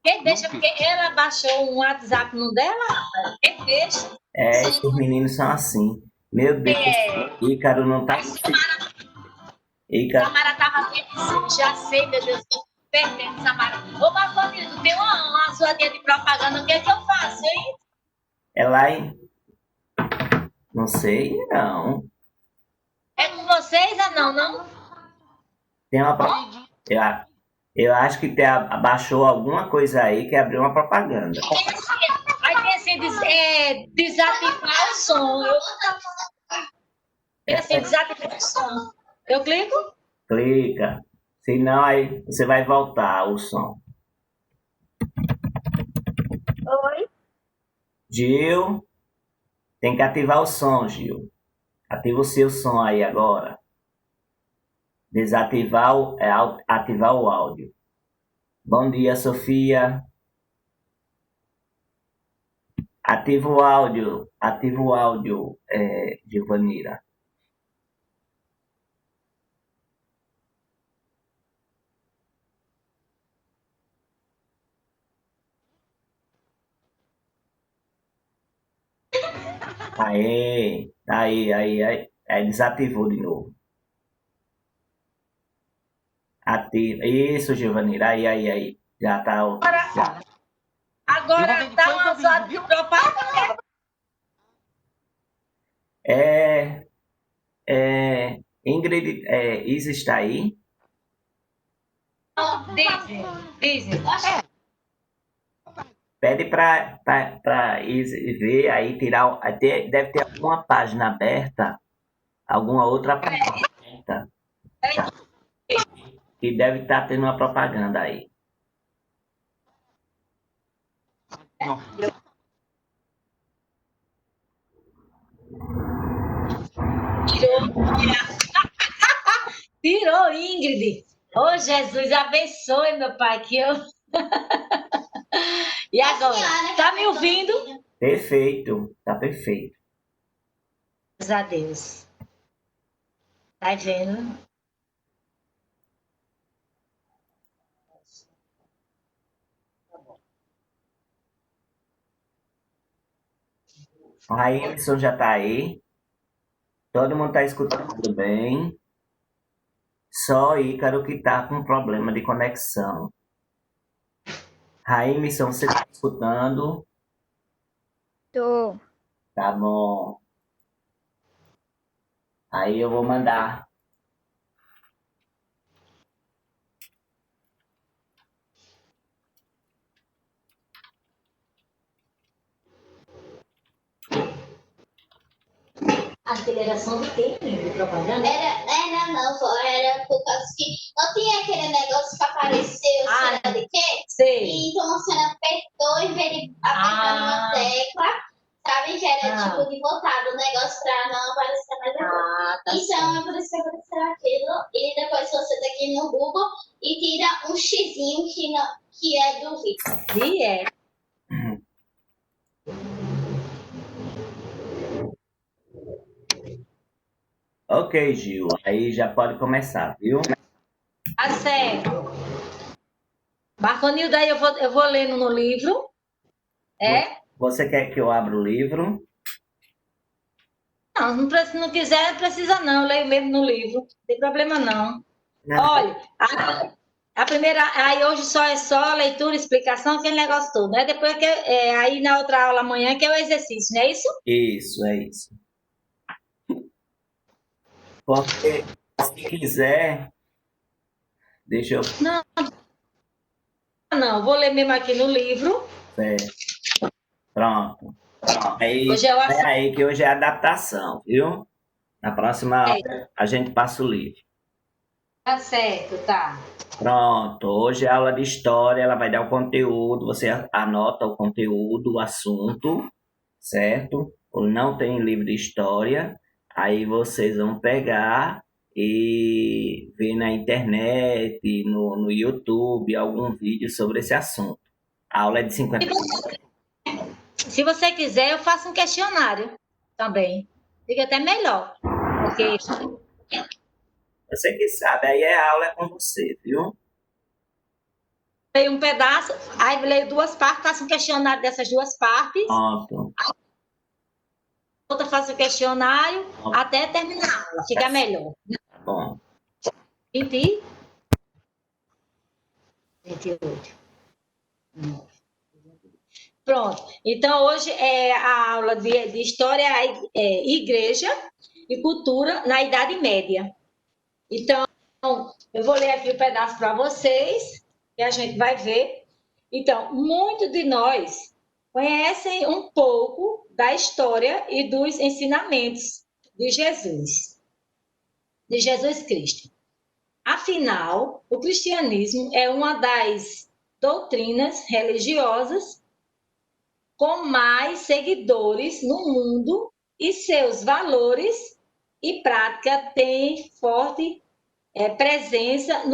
Quem deixa, porque ela baixou um WhatsApp no dela, quem deixa. Esses meninos são assim. Meu Deus, Ícaro não tá. Ícaro, Samara tava assim, já sei, meu Deus, tô perdendo, Samara. Ô, Marconino, tu tem uma zoadinha de propaganda, o que é que eu faço, hein? é lá em. Não sei, não. É com vocês ou não, não? Tem uma. Eu, eu acho que abaixou alguma coisa aí que abriu uma propaganda. Aí tem assim, desativar o som. Tem assim, desativar o som. Eu clico? Clica. Senão aí você vai voltar o som. Oi. Gil, tem que ativar o som, Gil. Ativa o seu som aí agora. Desativar ativar o áudio. Bom dia, Sofia. Ativa o áudio, Giovanira. Aí, desativou de novo. Ativa. Isso, Giovanira. Aí. Já tá. Já. Agora dá uma zoada de propaganda. É, Ingrid, Isa está aí? Dizem. Pede para Isa ver aí, tirar. Deve ter alguma página aberta, alguma outra página aberta, que deve estar tendo uma propaganda aí. Tirou, Ingrid. Ô, Jesus, abençoe, meu pai, que eu... E agora? Tá me ouvindo? Perfeito, tá perfeito. Graças a Deus. Tá vendo? O Raílson já tá aí. Todo mundo tá escutando bem. Só Ícaro que tá com problema de conexão. Raílson, você tá escutando? Tô. Tá bom. Aí eu vou mandar. Aceleração do quê, de propaganda? Era não, só era por causa que não tinha aquele negócio que apareceu, sei lá de quê? Sei. Então você apertou em vez de apertar uma tecla, sabe? Que era tipo de botar do negócio pra não aparecer mais depois. Tá Então é por isso que apareceu aquilo. E depois você tá aqui no Google e tira um xizinho que é do vídeo. E é. Ok, Gil. Aí já pode começar, viu? Tá certo. Marconil, daí eu vou lendo no livro. É? Você quer que eu abra o livro? Não, não quiser, não precisa não. Eu leio mesmo no livro. Não tem problema não. Não. Olha, a primeira, aí hoje só leitura, explicação, aquele negócio todo, né? Depois aí na outra aula amanhã que é o exercício, não é isso? Isso, é isso. Porque se quiser, deixa eu. Não, vou ler mesmo aqui no livro. Pronto. Aí, Hoje é o aí que hoje é adaptação, viu? Na próxima aula a gente passa o livro. Tá certo, tá. Pronto, hoje é aula de história, ela vai dar o conteúdo, você anota o conteúdo, o assunto, certo? Ou não tem livro de história, aí vocês vão pegar e ver na internet, no YouTube, algum vídeo sobre esse assunto. A aula é de 50 minutos. Se você quiser, eu faço um questionário também. Fica até melhor. Porque Você que sabe, aí a aula é com você, viu? leio um pedaço, aí leio 2 partes, faço um questionário dessas 2 partes, Pronto. outra faço o questionário, até terminar a aula, fica melhor. Tá bom. 20, 28. Pronto. Então, hoje é a aula de História, Igreja e Cultura na Idade Média. Então, eu vou ler aqui um pedaço para vocês, que a gente vai ver. Então, muitos de nós conhecem um pouco da história e dos ensinamentos de Jesus Cristo. Afinal, o cristianismo é uma das doutrinas religiosas com mais seguidores no mundo e seus valores e prática têm forte presença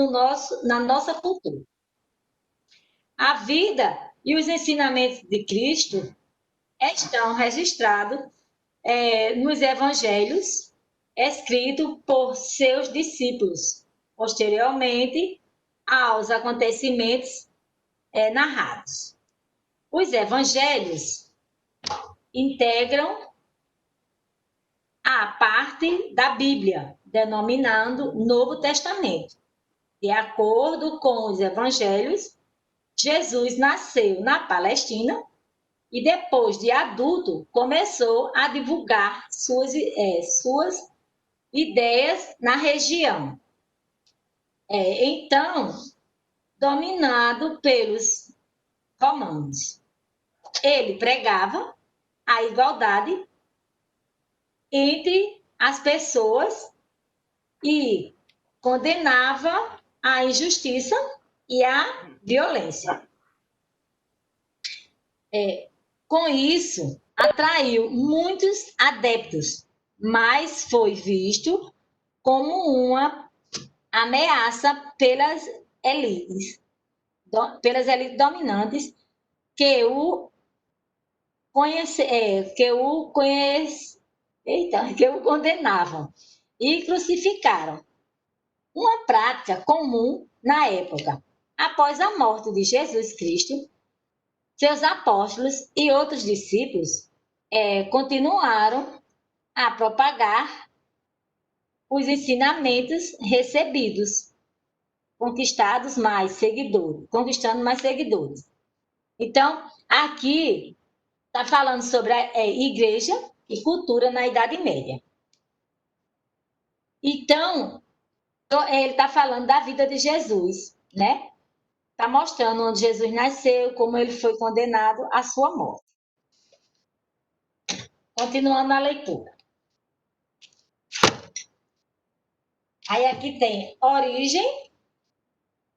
na nossa cultura. A vida e os ensinamentos de Cristo estão registrados nos evangelhos, escritos por seus discípulos, posteriormente aos acontecimentos narrados. Os evangelhos integram a parte da Bíblia, denominando Novo Testamento. De acordo com os evangelhos, Jesus nasceu na Palestina e depois de adulto começou a divulgar suas ideias na região. Então, dominado pelos romanos. Ele pregava a igualdade entre as pessoas e condenava a injustiça e a violência. Com isso, atraiu muitos adeptos, mas foi visto como uma ameaça pelas elites dominantes que o condenavam e crucificaram. Uma prática comum na época. Após a morte de Jesus Cristo, seus apóstolos e outros discípulos continuaram a propagar os ensinamentos recebidos, conquistando mais seguidores. Então, aqui está falando sobre a igreja e cultura na Idade Média. Então, ele está falando da vida de Jesus, né? Está mostrando onde Jesus nasceu, como ele foi condenado à sua morte. Continuando a leitura. Aí aqui tem origem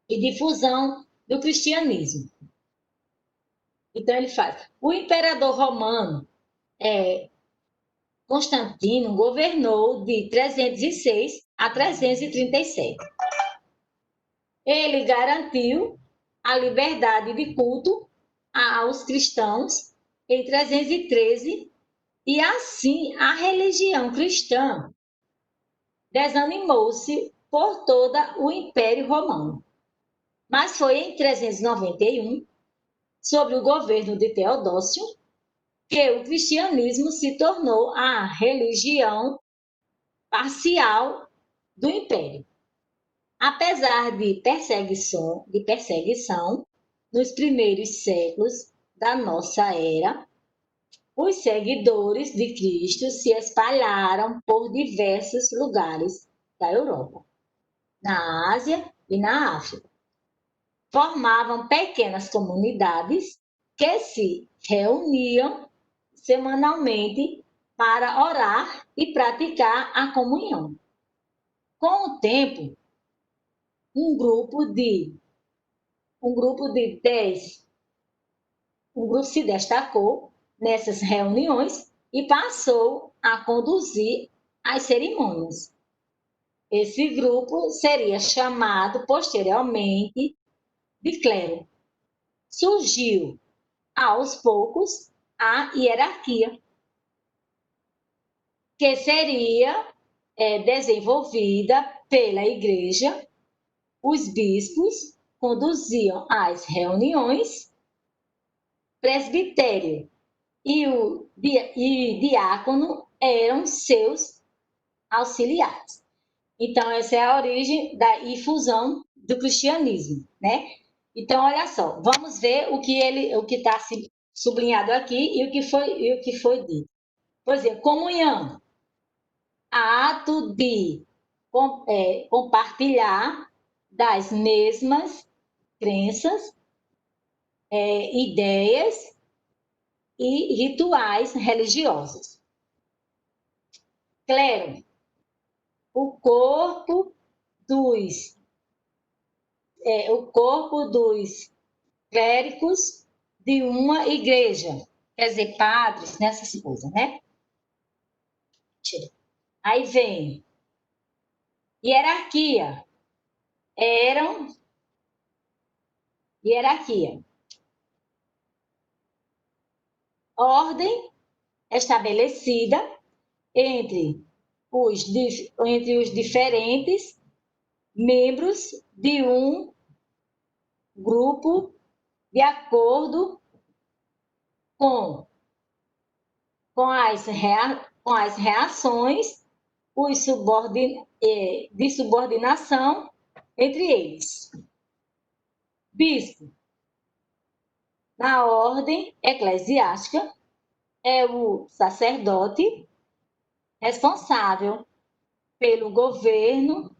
e difusão do cristianismo. Então ele faz. O imperador romano Constantino governou de 306 a 337. Ele garantiu a liberdade de culto aos cristãos em 313 e assim a religião cristã desanimou-se por todo o Império Romano. Mas foi em 391, sob o governo de Teodósio, que o cristianismo se tornou a religião parcial do Império. Apesar de perseguição nos primeiros séculos da nossa era, os seguidores de Cristo se espalharam por diversos lugares da Europa, na Ásia e na África. Formavam pequenas comunidades que se reuniam semanalmente para orar e praticar a comunhão. Com o tempo, um grupo se destacou nessas reuniões e passou a conduzir as cerimônias. Esse grupo seria chamado posteriormente de clero. Surgiu, aos poucos, a hierarquia, que seria desenvolvida pela igreja, os bispos conduziam as reuniões, presbitério e diácono eram seus auxiliares. Então, essa é a origem da infusão do cristianismo, né? Então, olha só, vamos ver o que está sublinhado aqui e o que foi dito. Por exemplo, comunhão, ato de compartilhar das mesmas crenças, ideias e rituais religiosos. Clero, o corpo dos clérigos de uma igreja, quer dizer, padres, nessas coisas, né? Aí vem hierarquia, ordem estabelecida entre os diferentes membros de um grupo de acordo com as reações de subordinação entre eles. Bispo, na ordem eclesiástica, é o sacerdote responsável pelo governo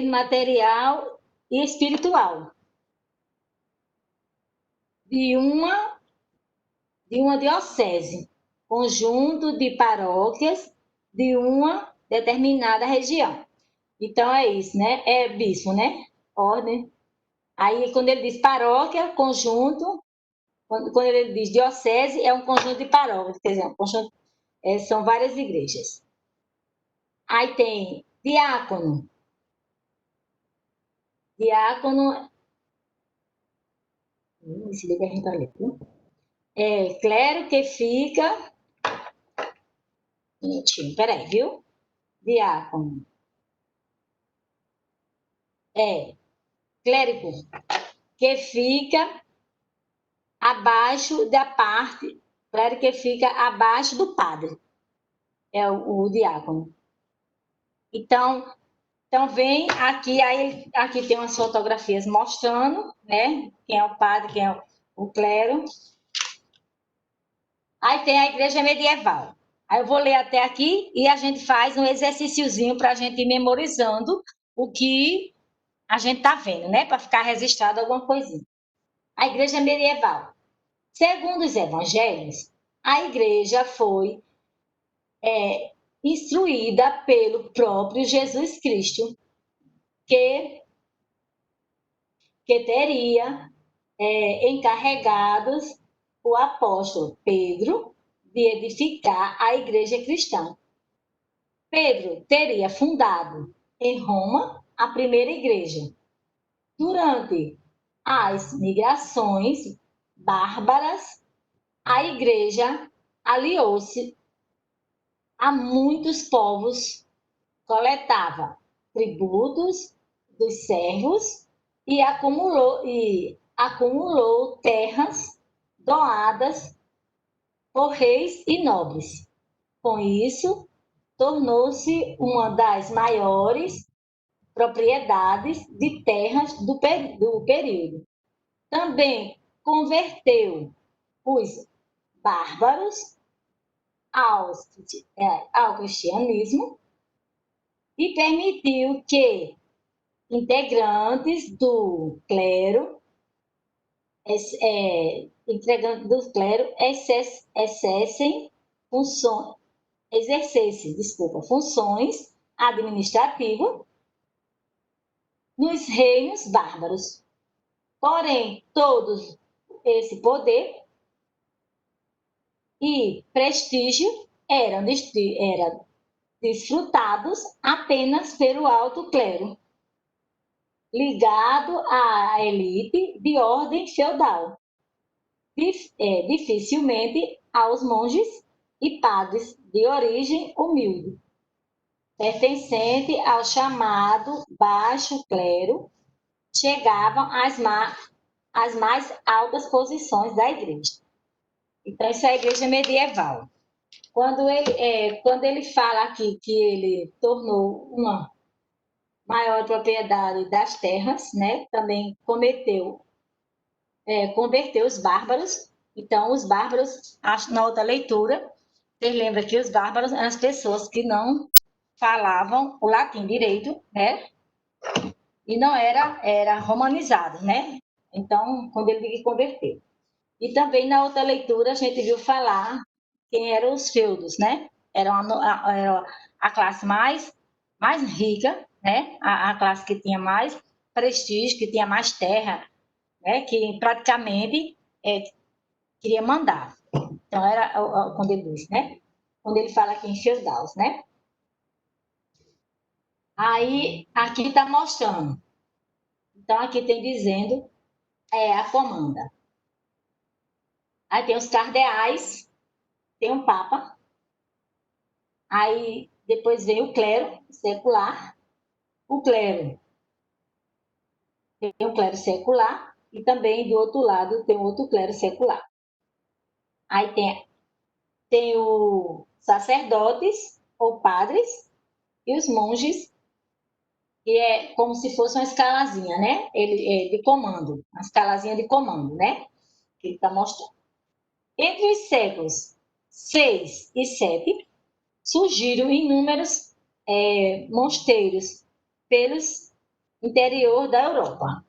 material e espiritual de uma diocese, conjunto de paróquias de uma determinada região. Então, é isso, né? É bispo, né? Ordem. Aí, quando ele diz paróquia, conjunto, quando ele diz diocese, é um conjunto de paróquias, quer dizer, são várias igrejas. Aí tem diácono. Diácono. Esse livro a gente tá lendo. Clero que fica. Minutinho, peraí, viu? Diácono. Clérigo que fica abaixo da parte. Clérigo que fica abaixo do padre. É o diácono. Então vem aqui, aí aqui tem umas fotografias mostrando, né? Quem é o padre, quem é o clero. Aí tem a igreja medieval. Aí eu vou ler até aqui e a gente faz um exercíciozinho para a gente ir memorizando o que a gente está vendo, né? Para ficar registrado alguma coisinha. A igreja medieval. Segundo os evangelhos, a igreja foi instruída pelo próprio Jesus Cristo, que teria encarregados o apóstolo Pedro de edificar a igreja cristã. Pedro teria fundado em Roma a primeira igreja. Durante as migrações bárbaras, a igreja aliou-se a muitos povos, coletava tributos dos servos e acumulou terras doadas por reis e nobres. Com isso, tornou-se uma das maiores propriedades de terras do período. Também converteu os bárbaros ao cristianismo e permitiu que integrantes do clero exercessem funções administrativas nos reinos bárbaros. Porém, todo esse poder e prestígio eram desfrutados apenas pelo alto clero, ligado à elite de ordem feudal, dificilmente aos monges e padres de origem humilde. pertencente ao chamado baixo clero, chegavam às mais altas posições da igreja. Então, isso é a igreja medieval. Quando ele fala aqui que ele tornou uma maior propriedade das terras, né? Também converteu os bárbaros. Então, os bárbaros, na outra leitura, vocês lembram que os bárbaros eram as pessoas que não falavam o latim direito, né? E não era romanizado, né? Então, quando ele converteu. E também na outra leitura a gente viu falar quem eram os feudos, né? Era a classe mais rica, né? A classe que tinha mais prestígio, que tinha mais terra, né? Que praticamente queria mandar. Então era quando ele diz, né? Quando ele fala aqui em feudais, né? Aí aqui está mostrando. Então aqui tem dizendo a comanda. Aí tem os cardeais, tem um papa. Aí depois vem o clero secular. O clero tem um clero secular e também do outro lado tem outro clero secular. Aí tem os sacerdotes ou padres e os monges, que é como se fosse uma escalazinha, né? De comando, uma escalazinha de comando, né? Que ele está mostrando. Entre os séculos 6 e 7, surgiram inúmeros mosteiros pelos interior da Europa.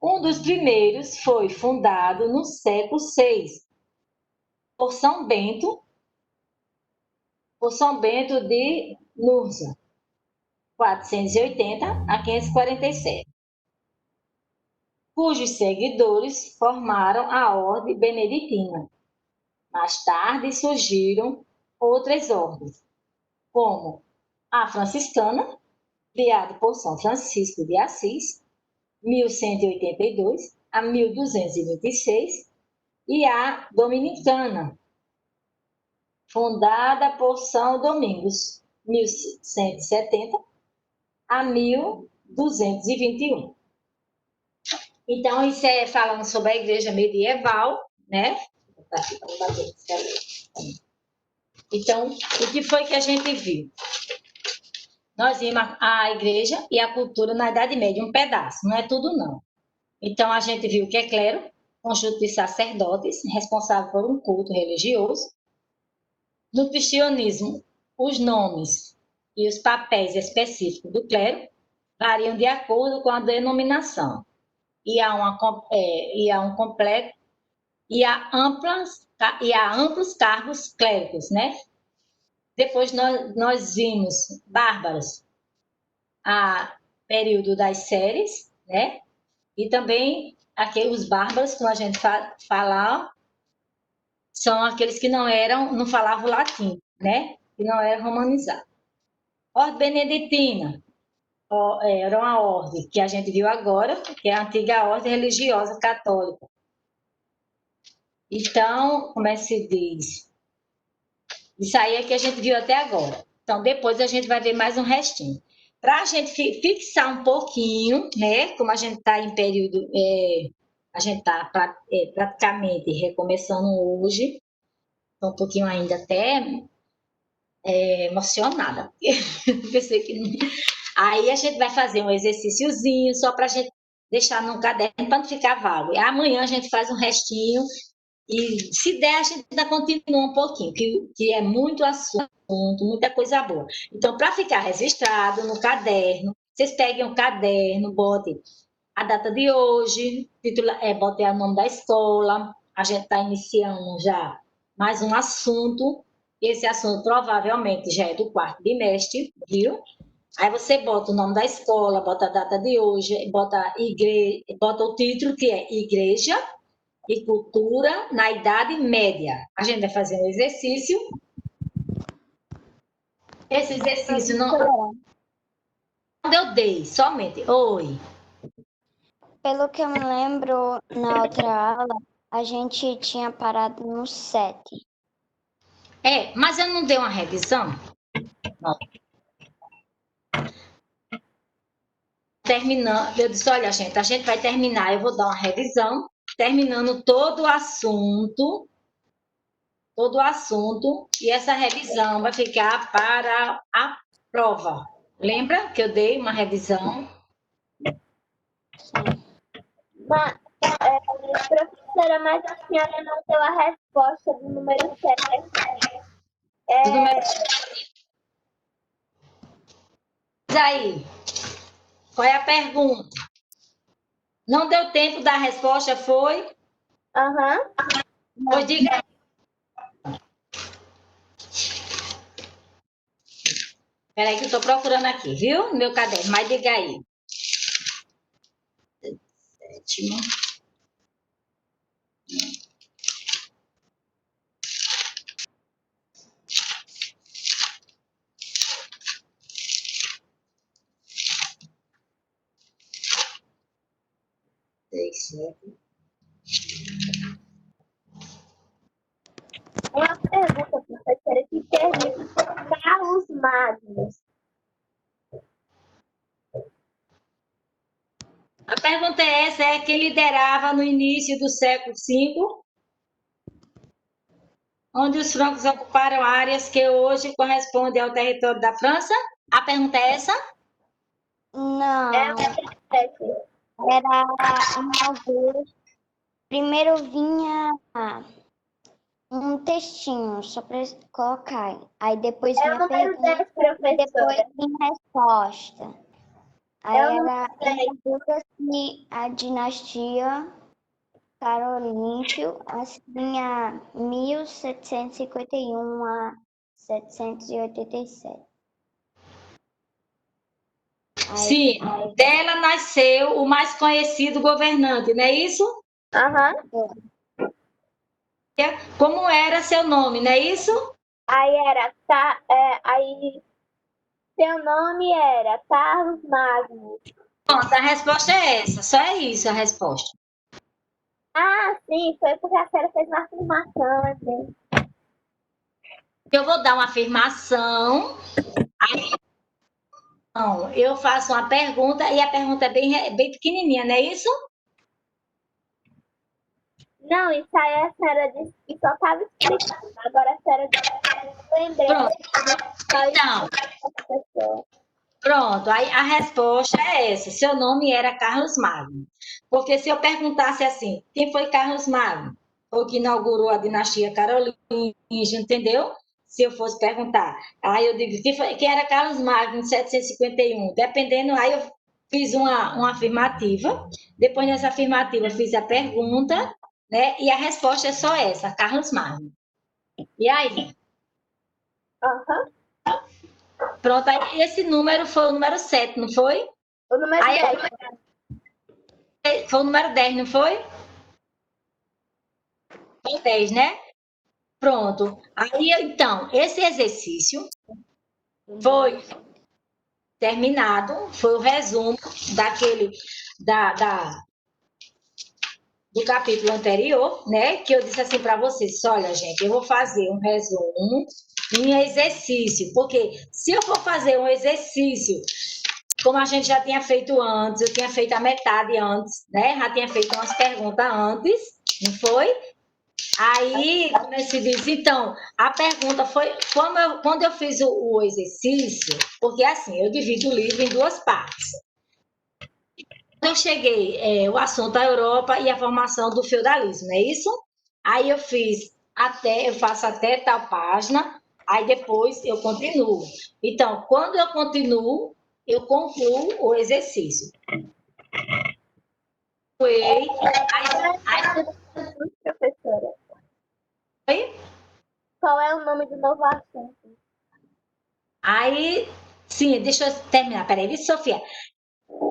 Um dos primeiros foi fundado no século VI por São Bento de Nursa, 480 a 547, cujos seguidores formaram a Ordem Beneditina. Mais tarde surgiram outras ordens, como a franciscana, criada por São Francisco de Assis, 1182 a 1226, e a dominicana, fundada por São Domingos, 1170 a 1221. Então, isso é falando sobre a igreja medieval, né? Então, o que foi que a gente viu? Nós vimos a igreja e a cultura na Idade Média, um pedaço, não é tudo não. Então, a gente viu que é clero, conjunto de sacerdotes, responsável por um culto religioso. No cristianismo, os nomes e os papéis específicos do clero variam de acordo com a denominação. E há amplos cargos clérigos, né? Depois nós vimos bárbaros, a período das séries, né? E também aqueles bárbaros, como a gente fala, são aqueles que não falavam latim, né? Que não eram romanizados. Ordem beneditina era uma ordem que a gente viu agora, que é a antiga ordem religiosa católica. Então, como é que se diz? Isso aí é que a gente viu até agora. Então, depois a gente vai ver mais um restinho. Para a gente fixar um pouquinho, né? Como a gente está em período, a gente está praticamente recomeçando hoje, estou um pouquinho ainda até emocionada. Pensei que não. Aí a gente vai fazer um exercíciozinho só para a gente deixar no caderno para não ficar vago. E amanhã a gente faz um restinho e, se der, a gente ainda continua um pouquinho, que é muito assunto, muita coisa boa. Então, para ficar registrado no caderno, vocês peguem um caderno, botem a data de hoje, botem o nome da escola, a gente está iniciando já mais um assunto. Esse assunto provavelmente já é do quarto bimestre, viu? Aí você bota o nome da escola, bota a data de hoje, bota o título, que é Igreja e Cultura na Idade Média. A gente vai fazer um exercício. Esse exercício não eu dei, somente. Oi. Pelo que eu me lembro, na outra aula, a gente tinha parado no 7. Mas eu não dei uma revisão? Terminando, eu disse, olha, gente, a gente vai terminar, eu vou dar uma revisão, terminando todo o assunto, e essa revisão vai ficar para a prova. Lembra que eu dei uma revisão? Professora, mas a senhora não deu a resposta do número 7. Aí, qual é a pergunta? Não deu tempo da resposta, foi? Aham. Pois diga aí. Peraí que eu estou procurando aqui, viu? No meu caderno, mas diga aí. 7. Uma pergunta, professora, que termina com Carlos Magnos. A pergunta é essa, é quem liderava no início do século V, onde os francos ocuparam áreas que hoje correspondem ao território da França? A pergunta é essa? Não, É uma 7. era uma vez. Primeiro vinha um textinho, só para colocar. Aí depois É o vinha a número pergunta 10, e depois professora. vinha a resposta. Aí É o número era 10. em dúvida se a dinastia Carolíngio tinha 1751 a 787. Sim, dela nasceu o mais conhecido governante, não é isso? Aham. Como era seu nome, não é isso? Aí era, aí seu nome era Carlos Magno. Pronto, a resposta é essa, só é isso a resposta. Ah, sim, foi porque a senhora fez uma afirmação, assim. Eu vou dar uma afirmação, aí não, eu faço uma pergunta e a pergunta é bem pequenininha, não é isso? Não, isso aí a senhora disse que só estava explicando. Agora a senhora lembrei. Pronto. Então, pronto, aí a resposta é essa. Seu nome era Carlos Magno. Porque se eu perguntasse assim, quem foi Carlos Magno? Foi o que inaugurou a dinastia carolíngia, entendeu? Se eu fosse perguntar. Aí eu digo, quem era Carlos Magno em 751? Dependendo, aí eu fiz uma afirmativa. Depois dessa afirmativa, eu fiz a pergunta, né? E a resposta é só essa, Carlos Magno. E aí? Aham. Pronto, aí esse número foi o número 7, não foi? O número Aí, 10. foi o número 10, não foi? Foi o 10, né? Pronto. Aí, então, esse exercício foi terminado, foi o resumo da, do capítulo anterior, né? Que eu disse assim para vocês, olha, gente, eu vou fazer um resumo em exercício, porque se eu for fazer um exercício, como a gente já tinha feito antes, eu tinha feito a metade antes, né? Já tinha feito umas perguntas antes, não foi? Aí, como é que se diz? Então, a pergunta foi, quando eu fiz o exercício, porque assim, eu divido o livro em duas partes. Quando eu cheguei, o assunto da Europa e a formação do feudalismo, não é isso? Aí eu faço até tal página, aí depois eu continuo. Então, quando eu continuo, eu concluo o exercício. Professora, Aí, qual é o nome do novo assunto? sim, deixa eu terminar, peraí, Sofia.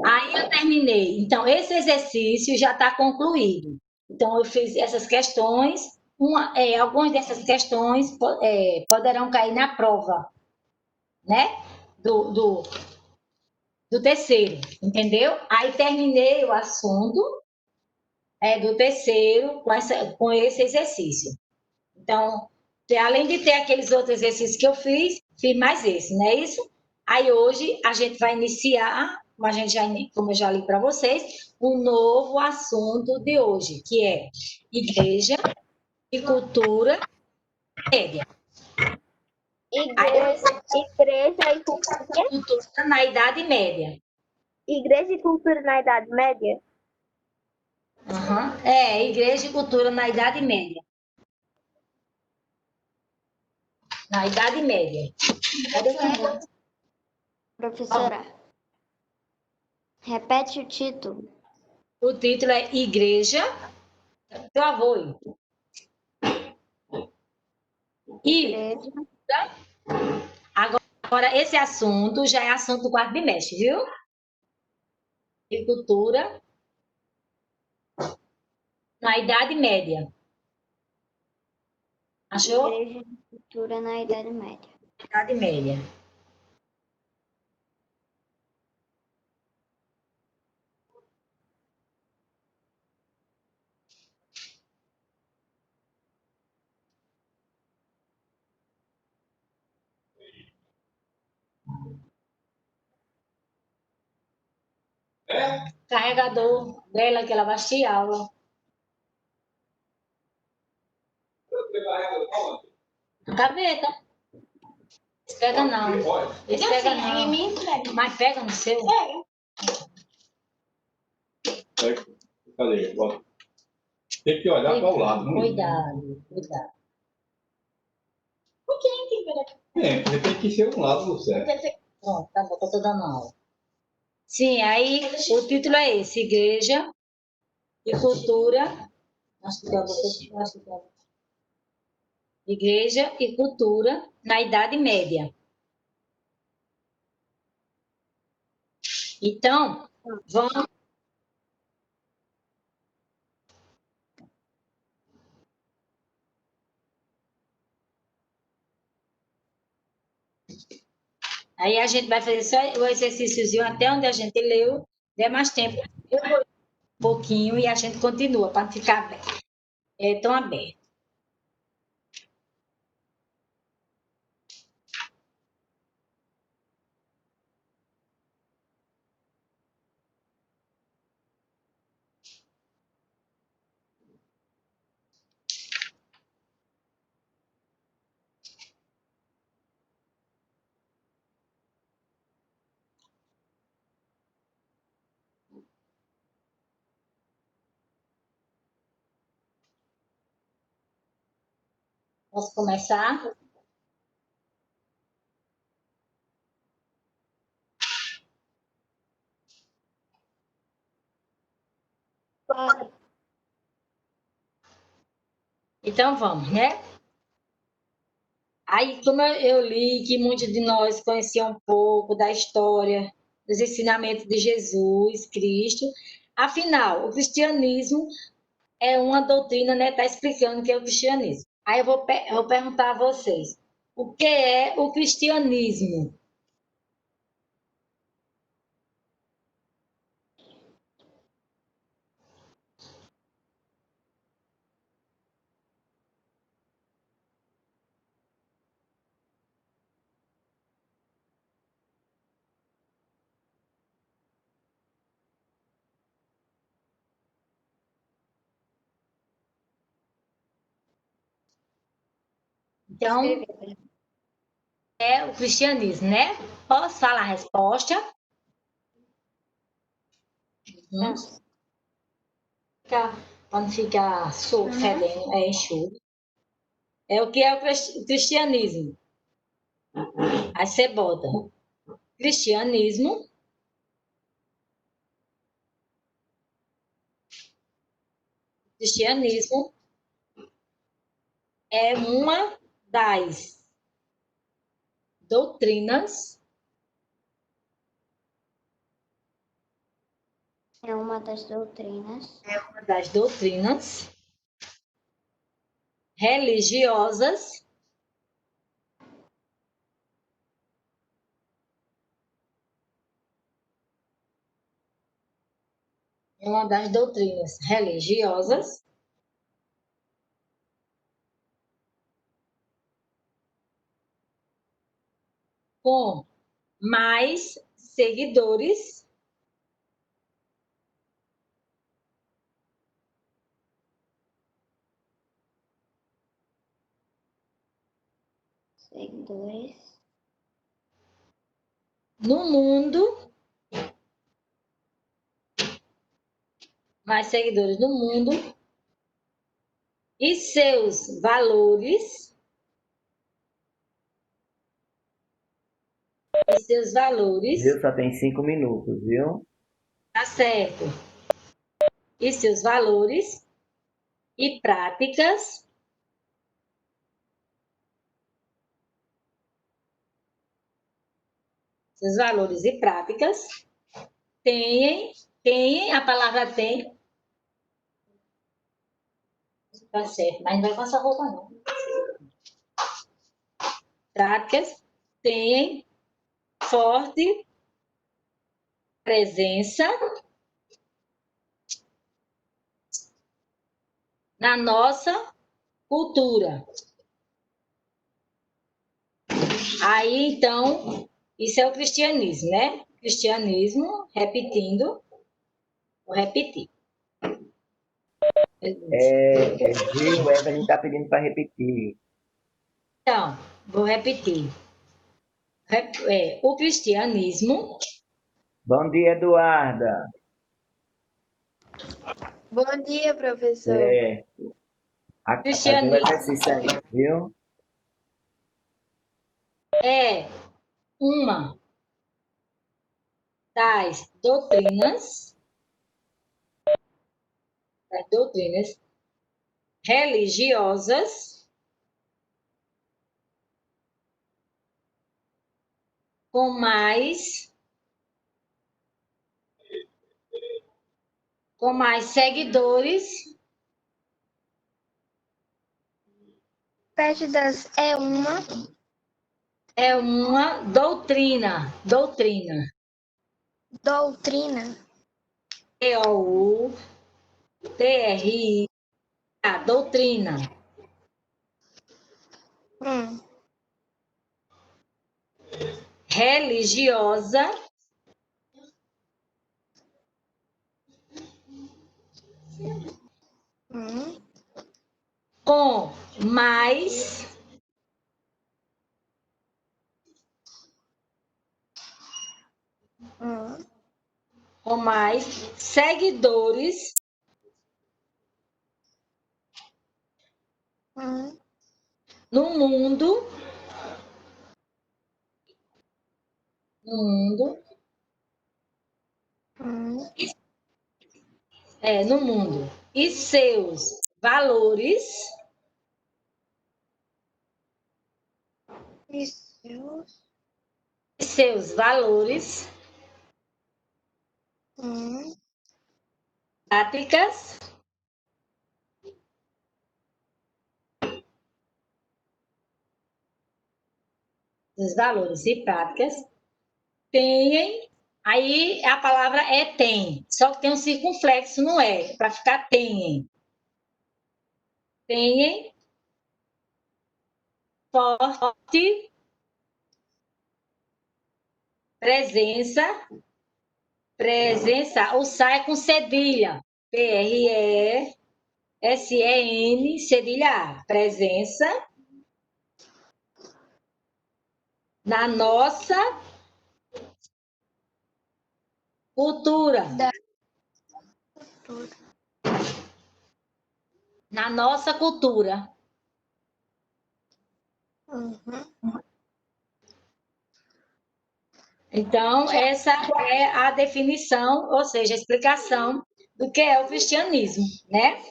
Aí eu terminei. Então, esse exercício já está concluído. Então, eu fiz essas questões, algumas dessas questões poderão cair na prova, né? Do terceiro, entendeu? Aí terminei o assunto do terceiro com esse exercício. Então, além de ter aqueles outros exercícios que eu fiz, fiz mais esse, não é isso? Aí hoje a gente vai iniciar, como eu já li para vocês, um novo assunto de hoje, que é igreja e cultura média. Igreja e cultura. Cultura na Idade Média. Igreja e cultura na Idade Média? Uhum. É, igreja e cultura na Idade Média. Na Idade Média. Professora, repete o título. O título é Igreja. Teu avô. E Igreja. agora, esse assunto já é assunto do quarto bimestre, viu? E cultura na Idade Média. Achou? Igreja e cultura na Idade Média. Idade Média. Carregador dela que ela vai assistir aula. Gaveta. Esse pega não. Esse pega não. Mas pega no seu. Cadê? Tem que olhar para o lado. Não Cuidado. tem que ser um lado do certo. Pronto, tá bom, tô dando aula. Sim, aí o título é esse, Igreja e Cultura. Igreja e Cultura na Idade Média. Então, vamos. Aí a gente vai fazer só o exercíciozinho até onde a gente leu, der mais tempo. Eu vou um pouquinho e a gente continua, para não ficar tão aberto. Posso começar? Pode. Então vamos, né? Aí, como eu li que muitos de nós conheciam um pouco da história, dos ensinamentos de Jesus Cristo, afinal, o cristianismo é uma doutrina, né? Está explicando o que é o cristianismo. Aí eu vou perguntar a vocês, o que é o cristianismo? Então, é o cristianismo, né? Posso falar a resposta? Para não ficar fedendo, é enxuto. É o que é o cristianismo. Aí você bota cristianismo é uma das doutrinas É uma das doutrinas religiosas com mais seguidores Seguidores. no mundo, mais seguidores no mundo, e seus valores, Viu? Só tem 5 minutos, viu? tá certo, e seus valores e práticas têm, a palavra tem, tá certo, mas não vai com essa roupa não. Práticas têm forte presença na nossa cultura. Aí, então, isso é o cristianismo, né? Cristianismo, repetindo, vou repetir. Gil, o Evelyn está pedindo para repetir. Então, vou repetir. O cristianismo Bom dia, Eduarda. Bom dia, professor. Certo. Fazendo exercício aí, viu? é uma das doutrinas religiosas com mais seguidores. Prédidas é uma É uma doutrina. doutrina. D-O-U-T-R-I-A, doutrina. Religiosa com mais seguidores no mundo, no mundo, e seus valores práticas têm, aí a palavra é tem, só que tem um circunflexo, não é? Para ficar tenhem. Tenhem forte presença, o sai com cedilha, P-R-E-S-E-N, cedilha A, presença na nossa cultura. Na nossa cultura. Então, essa é a definição, ou seja, a explicação do que é o cristianismo, né?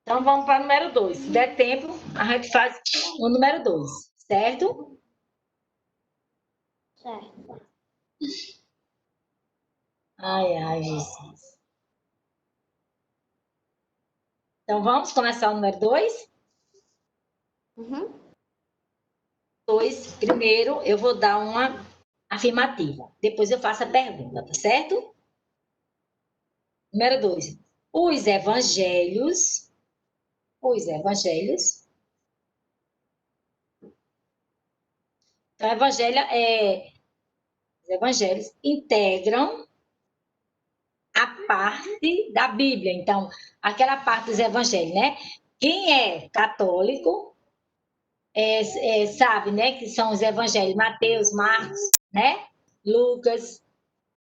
Então, vamos para o número 2. Se der tempo, a gente faz o número 2, certo? Certo. Ai, Jesus. Então, vamos começar o número 2? Primeiro, eu vou dar uma afirmativa. Depois eu faço a pergunta, tá certo? Número 2. Os evangelhos Então, os evangelhos integram a parte da Bíblia. Então, aquela parte dos evangelhos, né? Quem é católico sabe, né? Que são os evangelhos Mateus, Marcos, né? Lucas,